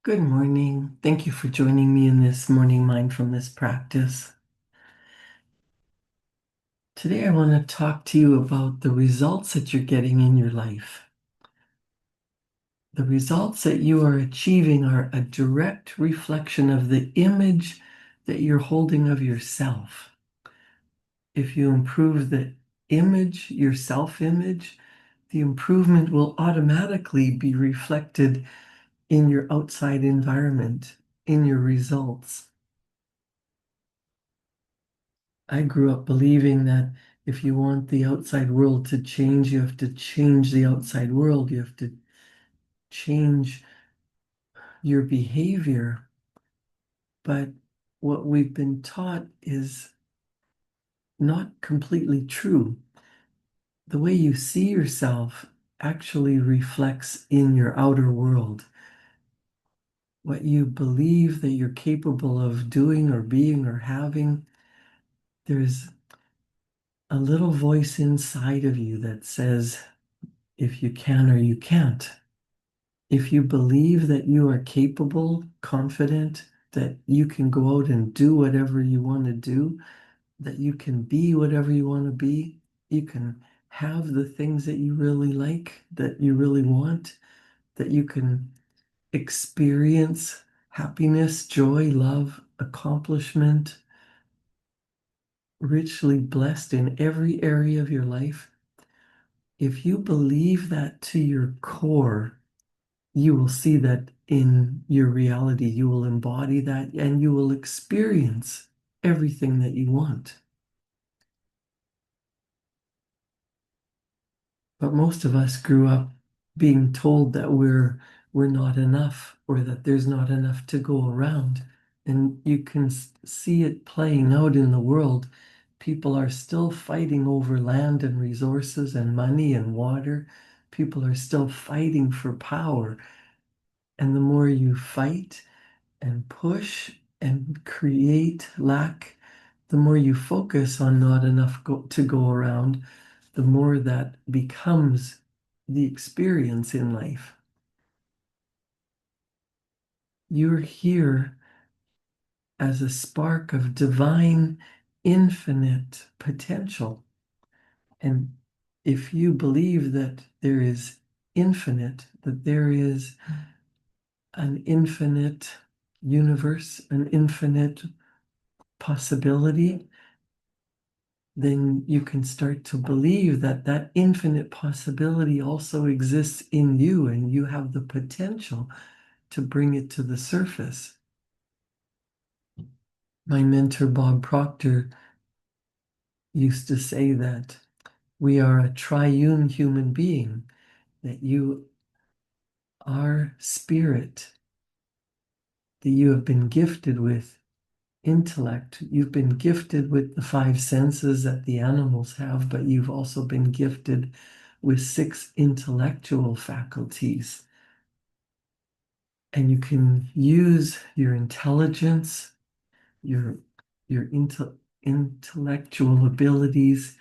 Good morning. Thank you for joining me in this morning mindfulness practice. Today, I want to talk to you about the results that you're getting in your life. The results that you are achieving are a direct reflection of the image that you're holding of yourself. If you improve the image, your self-image, the improvement will automatically be reflected in your outside environment, in your results. I grew up believing that if you want the outside world to change, you have to change the outside world. You have to change your behavior. But what we've been taught is not completely true. The way you see yourself actually reflects in your outer world. What you believe that you're capable of doing or being or having, there's a little voice inside of you that says, if you can or you can't. If you believe that you are capable, confident, that you can go out and do whatever you want to do, that you can be whatever you want to be, you can have the things that you really like, that you really want, that you can experience happiness, joy, love, accomplishment, richly blessed in every area of your life. If you believe that to your core, you will see that in your reality. You will embody that and you will experience everything that you want. But most of us grew up being told that we're not enough or that there's not enough to go around. And you can see it playing out in the world. People are still fighting over land and resources and money and water. People are still fighting for power. And the more you fight, and push and create lack, the more you focus on not enough to go around, the more that becomes the experience in life. You're here as a spark of divine, infinite potential. And if you believe that there is infinite, that there is an infinite universe, an infinite possibility, then you can start to believe that that infinite possibility also exists in you and you have the potential to bring it to the surface. My mentor, Bob Proctor, used to say that we are a triune human being, that you are spirit, that you have been gifted with intellect. You've been gifted with the five senses that the animals have, but you've also been gifted with six intellectual faculties. And you can use your intelligence, your, your intellectual abilities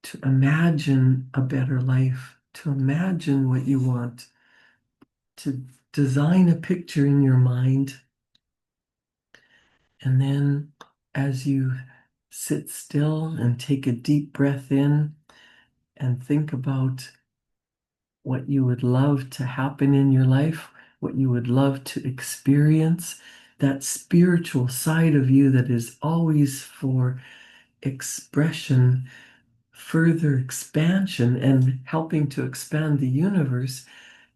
to imagine a better life, to imagine what you want, to design a picture in your mind. And then as you sit still and take a deep breath in and think about what you would love to happen in your life, what you would love to experience, that spiritual side of you that is always for expression, further expansion, and helping to expand the universe,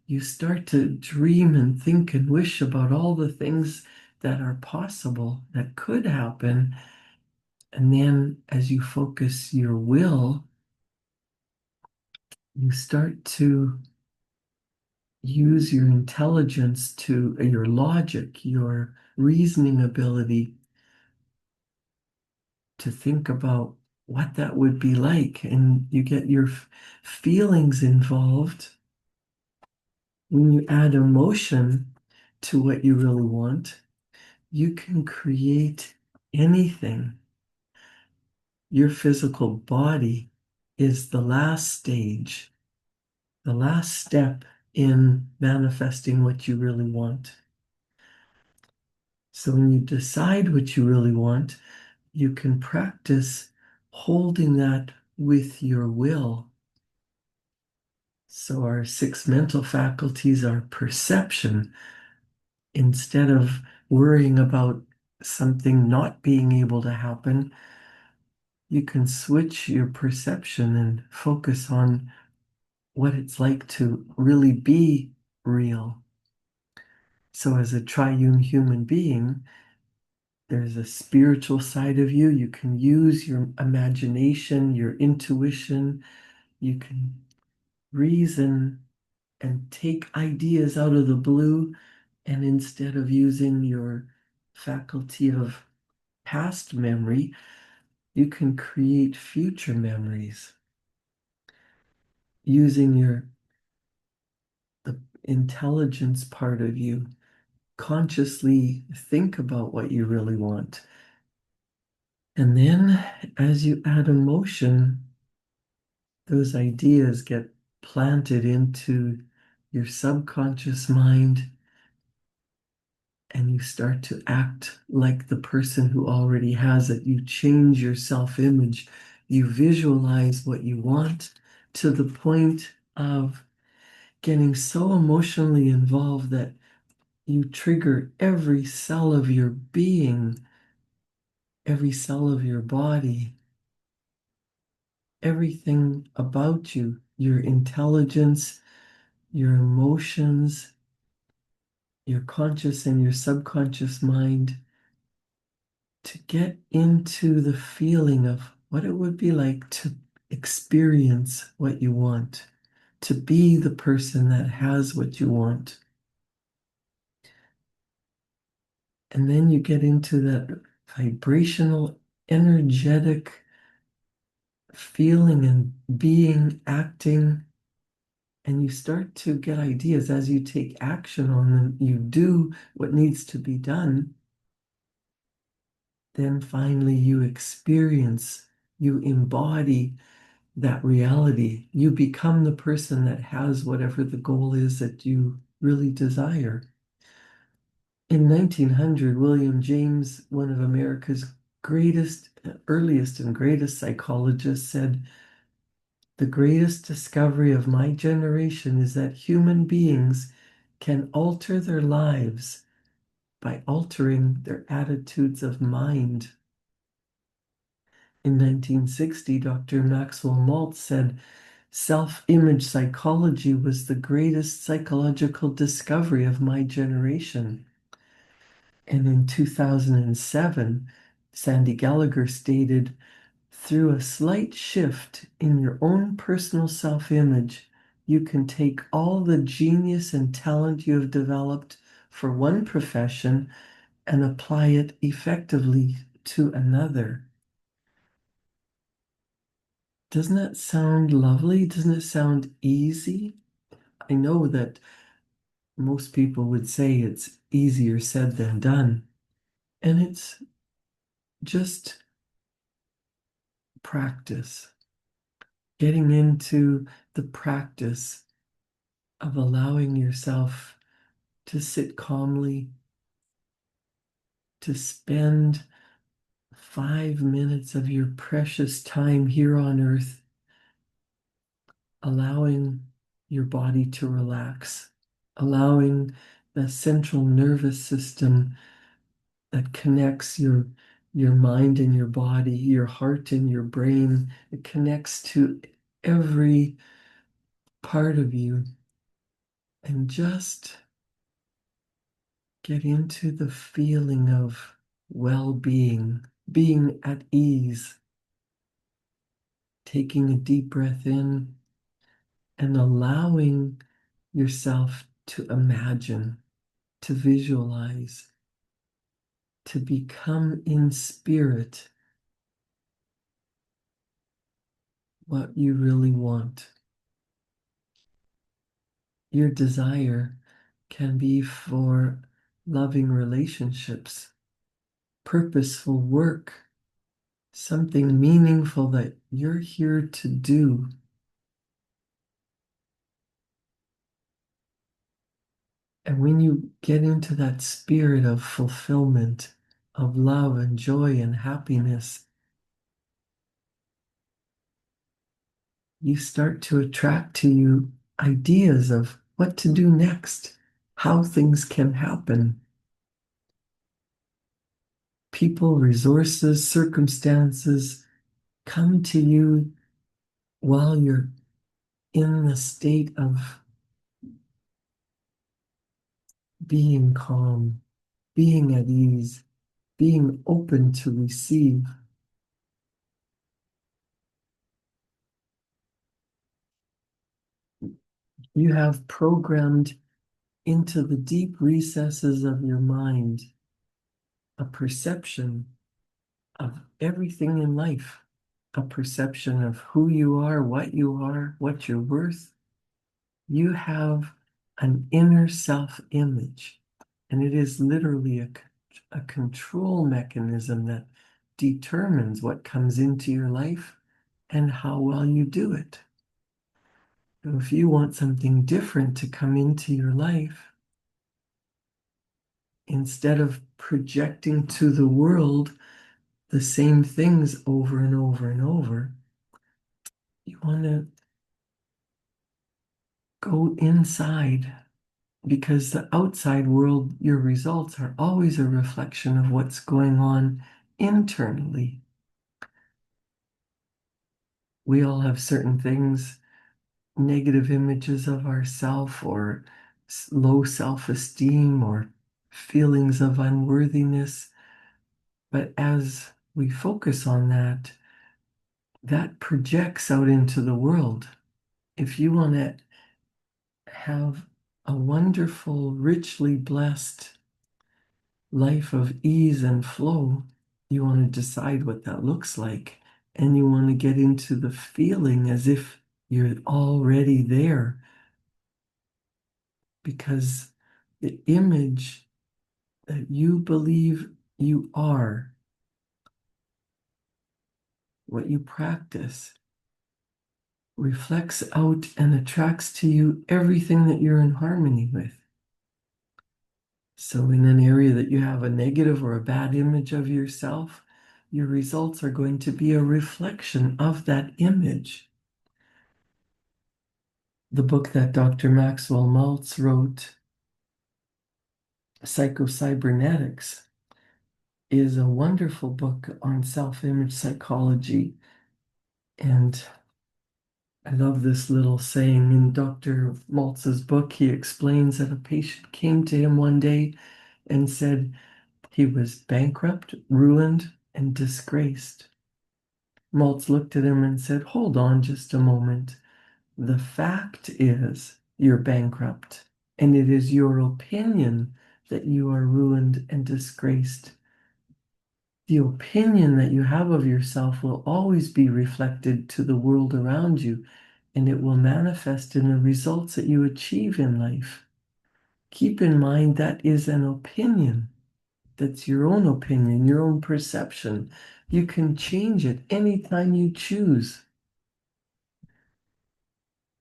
you start to dream and think and wish about all the things that are possible, that could happen. And then as you focus your will, you start to use your intelligence to your logic, your reasoning ability to think about what that would be like. And you get your feelings involved. When you add emotion to what you really want, you can create anything. Your physical body is the last stage, the last step in manifesting what you really want. So when you decide what you really want, you can practice holding that with your will. So our six mental faculties are perception. Instead of worrying about something not being able to happen, you can switch your perception and focus on what it's like to really be real. So, as a triune human being, there's a spiritual side of you. You can use your imagination, your intuition. You can reason and take ideas out of the blue. And instead of using your faculty of past memory, you can create future memories using the intelligence part of you. Consciously think about what you really want. And then as you add emotion, those ideas get planted into your subconscious mind, and you start to act like the person who already has it. You change your self-image. You visualize what you want to the point of getting so emotionally involved that you trigger every cell of your being, every cell of your body, everything about you, your intelligence, your emotions, your conscious and your subconscious mind, to get into the feeling of what it would be like to experience what you want, to be the person that has what you want. And then you get into that vibrational, energetic feeling and being, acting, and you start to get ideas as you take action on them. You do what needs to be done. Then finally, you experience, you embody that reality. You become the person that has whatever the goal is that you really desire. In 1900, William James, one of America's greatest, earliest and greatest psychologists, said, "The greatest discovery of my generation is that human beings can alter their lives by altering their attitudes of mind." In 1960, Dr. Maxwell Maltz said, "Self-image psychology was the greatest psychological discovery of my generation." And in 2007, Sandy Gallagher stated, "Through a slight shift in your own personal self-image, you can take all the genius and talent you have developed for one profession and apply it effectively to another." Doesn't that sound lovely? Doesn't it sound easy? I know that most people would say it's easier said than done. And it's just practice, getting into the practice of allowing yourself to sit calmly, to spend 5 minutes of your precious time here on earth, allowing your body to relax, allowing the central nervous system that connects your mind and your body, your heart and your brain. It connects to every part of you, and just get into the feeling of well-being, being at ease, taking a deep breath in and allowing yourself to imagine, to visualize, to become in spirit what you really want. Your desire can be for loving relationships, purposeful work, something meaningful that you're here to do. And when you get into that spirit of fulfillment, of love and joy and happiness, you start to attract to you ideas of what to do next, how things can happen. People, resources, circumstances come to you while you're in the state of being calm, being at ease, being open to receive. You have programmed into the deep recesses of your mind a perception of everything in life, a perception of who you are, what you're worth. You have an inner self-image, and it is literally a control mechanism that determines what comes into your life and how well you do it. So if you want something different to come into your life, instead of projecting to the world the same things over and over and over, you want to go inside, because the outside world, your results are always a reflection of what's going on internally. We all have certain things, negative images of ourself, or low self-esteem, or feelings of unworthiness. But as we focus on that, that projects out into the world. If you want to have a wonderful, richly blessed life of ease and flow, you want to decide what that looks like. And you want to get into the feeling as if you're already there. Because the image that you believe you are, what you practice, reflects out and attracts to you everything that you're in harmony with. So in an area that you have a negative or a bad image of yourself, your results are going to be a reflection of that image. The book that Dr. Maxwell Maltz wrote, Psycho-Cybernetics, is a wonderful book on self-image psychology. And I love this little saying in Dr. Maltz's book. He explains that a patient came to him one day and said he was bankrupt, ruined, and disgraced. Maltz looked at him and said, "Hold on just a moment. The fact is you're bankrupt, and it is your opinion that you are ruined and disgraced. The opinion that you have of yourself will always be reflected to the world around you, and it will manifest in the results that you achieve in life. Keep in mind that is an opinion. That's your own opinion, your own perception. You can change it anytime you choose.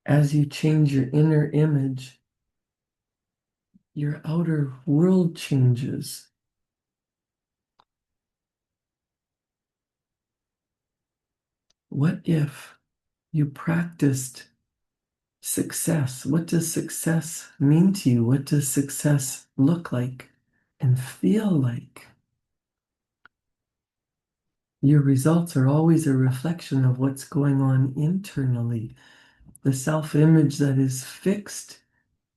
As you change your inner image, your outer world changes. What if you practiced success? What does success mean to you? What does success look like and feel like? Your results are always a reflection of what's going on internally. The self-image that is fixed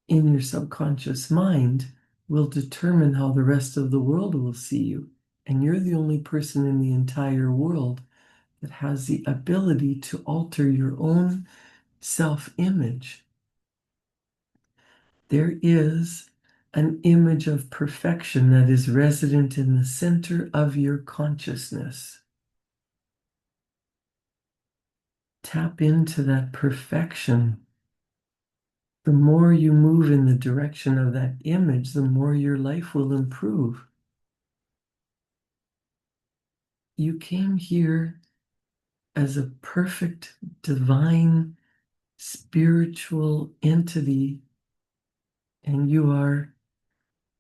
in your subconscious mind will determine how the rest of the world will see you. And you're the only person in the entire world that has the ability to alter your own self-image. There is an image of perfection that is resident in the center of your consciousness. Tap into that perfection. The more you move in the direction of that image, the more your life will improve. You came here as a perfect, divine, spiritual entity, and you are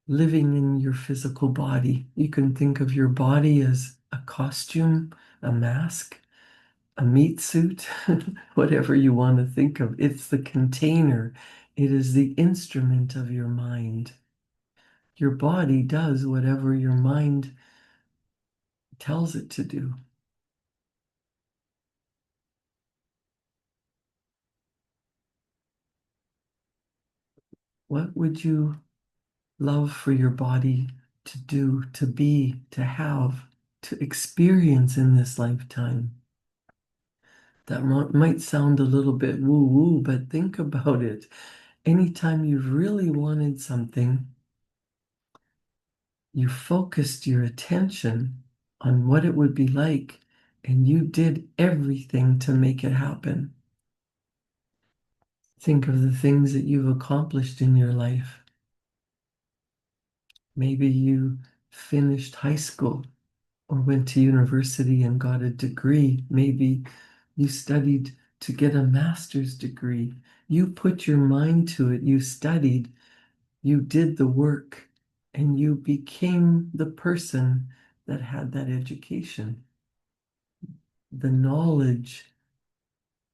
living in your physical body. You can think of your body as a costume, a mask, a meat suit, whatever you want to think of. It's the container, it is the instrument of your mind. Your body does whatever your mind tells it to do. What would you love for your body to do, to be, to have, to experience in this lifetime? That might sound a little bit woo-woo, but think about it. Anytime you've really wanted something, you focused your attention on what it would be like, and you did everything to make it happen. Think of the things that you've accomplished in your life. Maybe you finished high school or went to university and got a degree. Maybe you studied to get a master's degree. You put your mind to it, you studied, you did the work, and you became the person that had that education. The knowledge,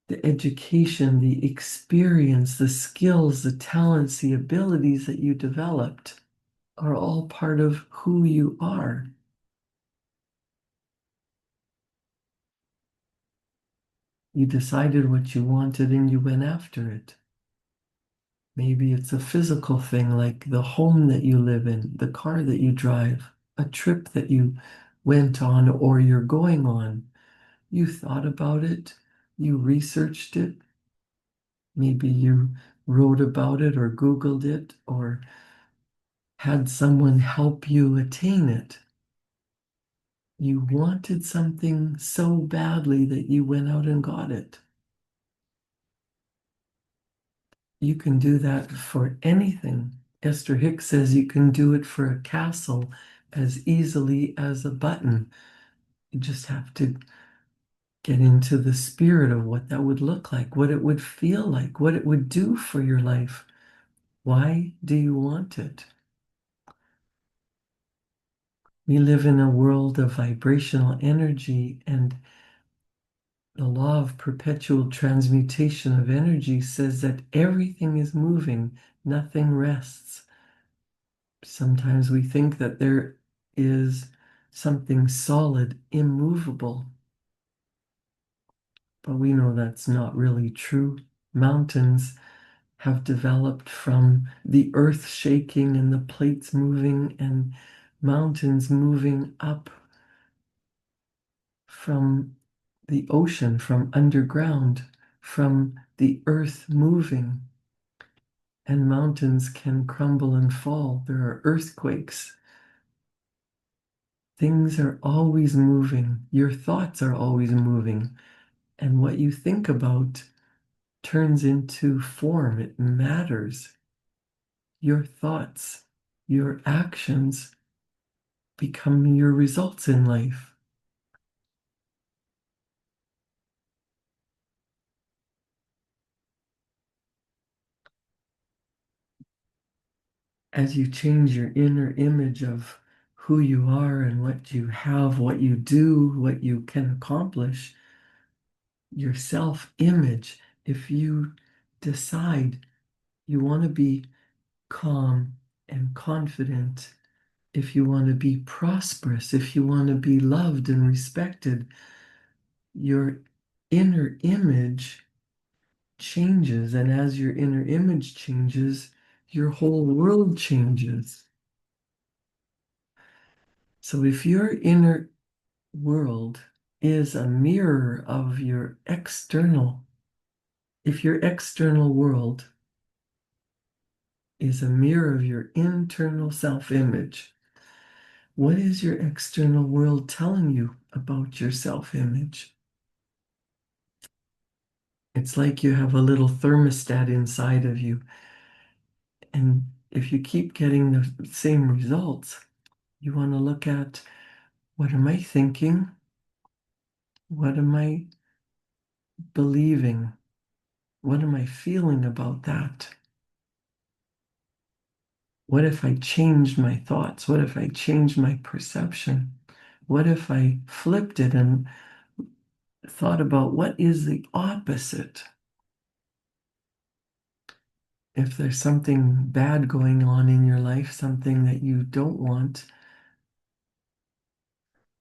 the education, the experience, the skills, the talents, the abilities that you developed are all part of who you are. You decided what you wanted and you went after it. Maybe it's a physical thing like the home that you live in, the car that you drive, a trip that you went on or you're going on. You thought about it, you researched it, maybe you wrote about it or Googled it or had someone help you attain it. You wanted something so badly that you went out and got it. You can do that for anything. Esther Hicks says you can do it for a castle as easily as a button. You just have to get into the spirit of what that would look like, what it would feel like, what it would do for your life. Why do you want it? We live in a world of vibrational energy, and the law of perpetual transmutation of energy says that everything is moving, nothing rests. Sometimes we think that there is something solid, immovable, but we know that's not really true. Mountains have developed from the earth shaking and the plates moving and mountains moving up from the ocean, from underground, from the earth moving. And mountains can crumble and fall. There are earthquakes. Things are always moving. Your thoughts are always moving. And what you think about turns into form. It matters. Your thoughts, your actions become your results in life. As you change your inner image of who you are and what you have, what you do, what you can accomplish, your self-image, if you decide you want to be calm and confident, if you want to be prosperous, if you want to be loved and respected, your inner image changes. And as your inner image changes, your whole world changes. So if your inner world is a mirror of your external, if your external world is a mirror of your internal self-image, what is your external world telling you about your self-image? It's like you have a little thermostat inside of you. And if you keep getting the same results, you want to look at, what am I thinking? What am I believing? What am I feeling about that? What if I changed my thoughts? What if I changed my perception? What if I flipped it and thought about what is the opposite? If there's something bad going on in your life, something that you don't want,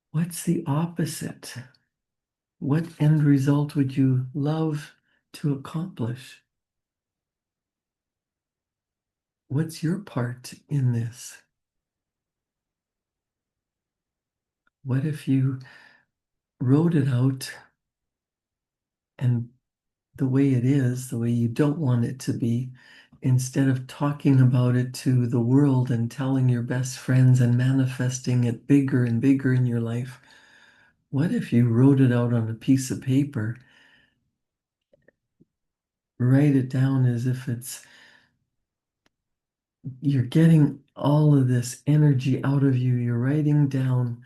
what's the opposite? What end result would you love to accomplish? What's your part in this? What if you wrote it out and the way it is, the way you don't want it to be, instead of talking about it to the world and telling your best friends and manifesting it bigger and bigger in your life? What if you wrote it out on a piece of paper, write it down as if you're getting all of this energy out of you, you're writing down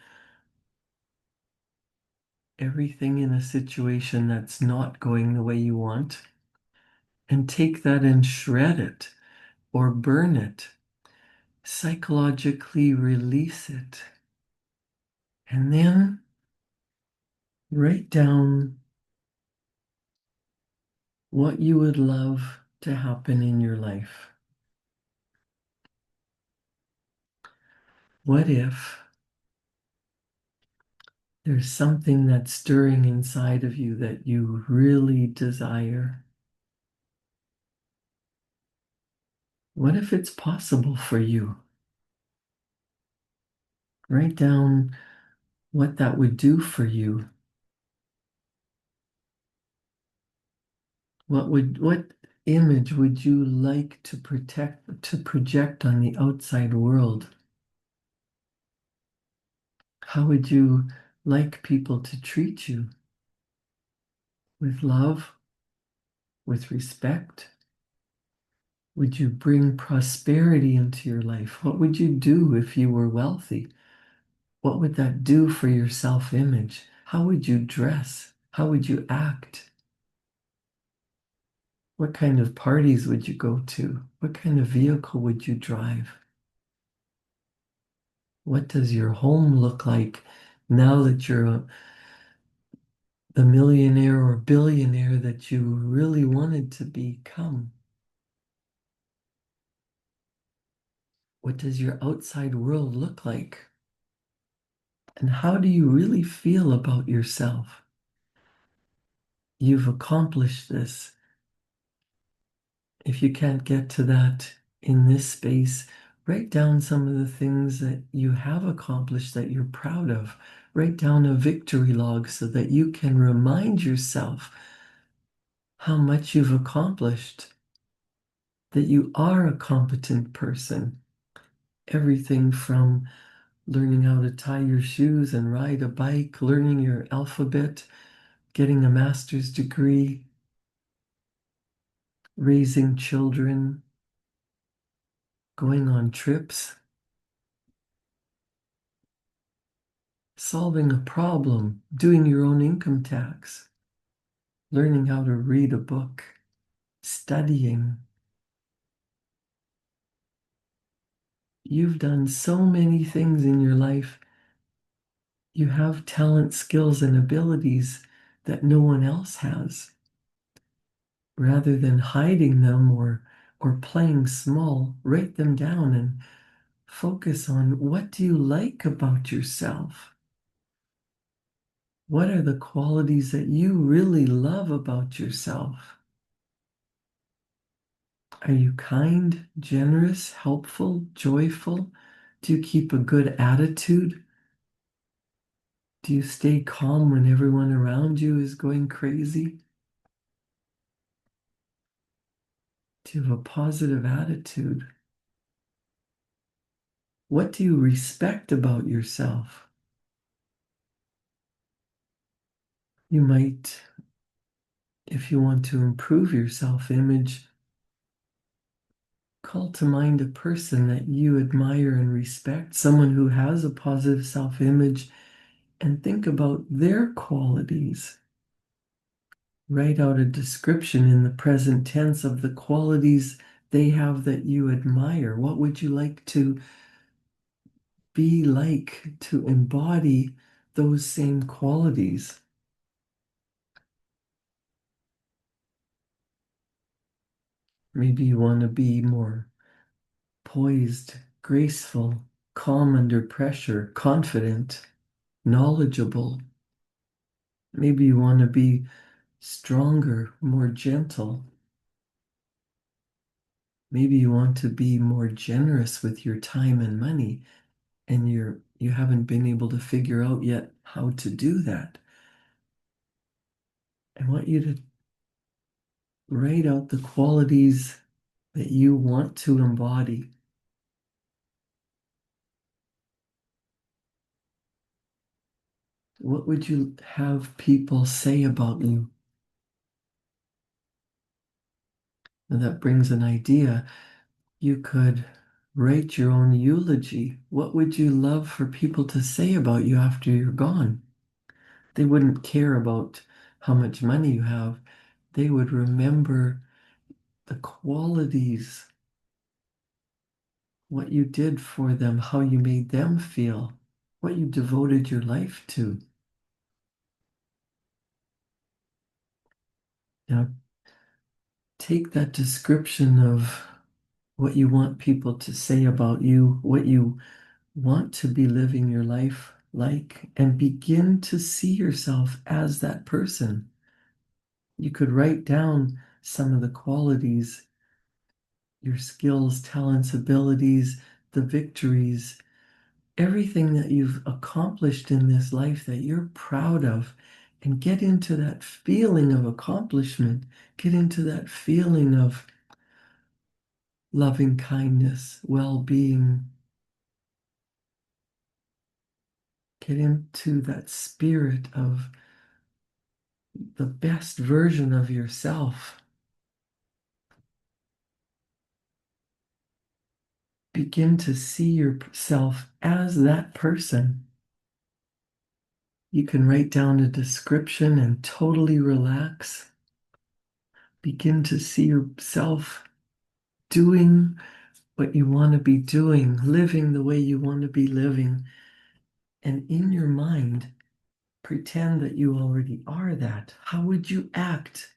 everything in a situation that's not going the way you want, and take that and shred it or burn it, psychologically release it, and then write down what you would love to happen in your life. What if there's something that's stirring inside of you that you really desire? What if it's possible for you? Write down what that would do for you. What image would you like to project on the outside world? How would you like people to treat you? With love, with respect? Would you bring prosperity into your life? What would you do if you were wealthy? What would that do for your self-image? How would you dress? How would you act? What kind of parties would you go to? What kind of vehicle would you drive? What does your home look like now that you're the millionaire or billionaire that you really wanted to become? What does your outside world look like? And how do you really feel about yourself? You've accomplished this. If you can't get to that in this space, write down some of the things that you have accomplished that you're proud of. Write down a victory log so that you can remind yourself how much you've accomplished, that you are a competent person. Everything from learning how to tie your shoes and ride a bike, learning your alphabet, getting a master's degree, raising children, going on trips, solving a problem, doing your own income tax, learning how to read a book, studying. You've done so many things in your life. You have talent, skills, and abilities that no one else has. Rather than hiding them or playing small, write them down and focus on what do you like about yourself? What are the qualities that you really love about yourself? Are you kind, generous, helpful, joyful? Do you keep a good attitude? Do you stay calm when everyone around you is going crazy? Do you have a positive attitude? What do you respect about yourself? You might, if you want to improve your self-image, call to mind a person that you admire and respect, someone who has a positive self-image, and think about their qualities. Write out a description in the present tense of the qualities they have that you admire? What would you like to be like to embody those same qualities? Maybe you want to be more poised, graceful, calm under pressure, confident, knowledgeable. Maybe you want to be stronger, more gentle. Maybe you want to be more generous with your time and money, and you haven't been able to figure out yet how to do that. I want you to write out the qualities that you want to embody. What would you have people say about you? And that brings an idea. You could write your own eulogy. What would you love for people to say about you after you're gone? They wouldn't care about how much money you have. They would remember the qualities, what you did for them, how you made them feel, what you devoted your life to. Now, take that description of what you want people to say about you, what you want to be living your life like, and begin to see yourself as that person. You could write down some of the qualities, your skills, talents, abilities, the victories, everything that you've accomplished in this life that you're proud of, and get into that feeling of accomplishment, get into that feeling of loving kindness, well-being, get into that spirit of the best version of yourself. Begin to see yourself as that person. You can write down a description and totally relax. Begin to see yourself doing what you want to be doing, living the way you want to be living. And in your mind, pretend that you already are that. How would you act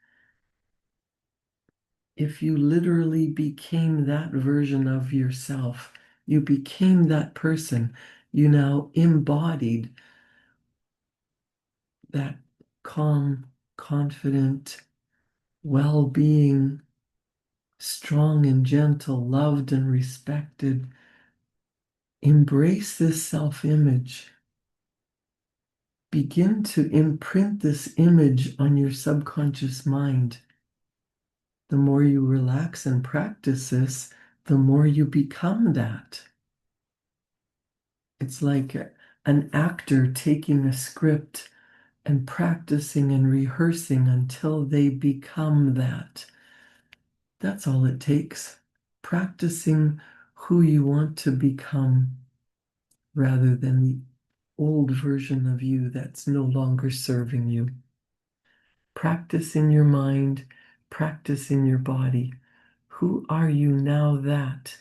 if you literally became that version of yourself? You became that person. You now embodied that calm, confident, well-being, strong and gentle, loved and respected. Embrace this self-image. Begin to imprint this image on your subconscious mind. The more you relax and practice this, the more you become that. It's like an actor taking a script and practicing and rehearsing until they become that. That's all it takes. Practicing who you want to become rather than the old version of you that's no longer serving you. Practice in your mind, practice in your body. Who are you now that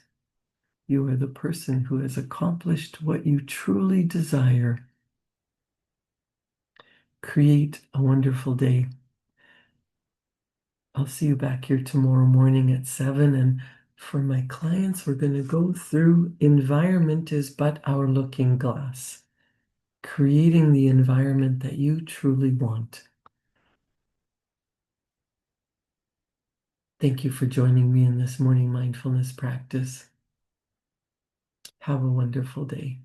you are the person who has accomplished what you truly desire? Create a wonderful day. I'll see you back here tomorrow morning at 7. And for my clients, we're going to go through environment is but our looking glass, creating the environment that you truly want. Thank you for joining me in this morning mindfulness practice. Have a wonderful day.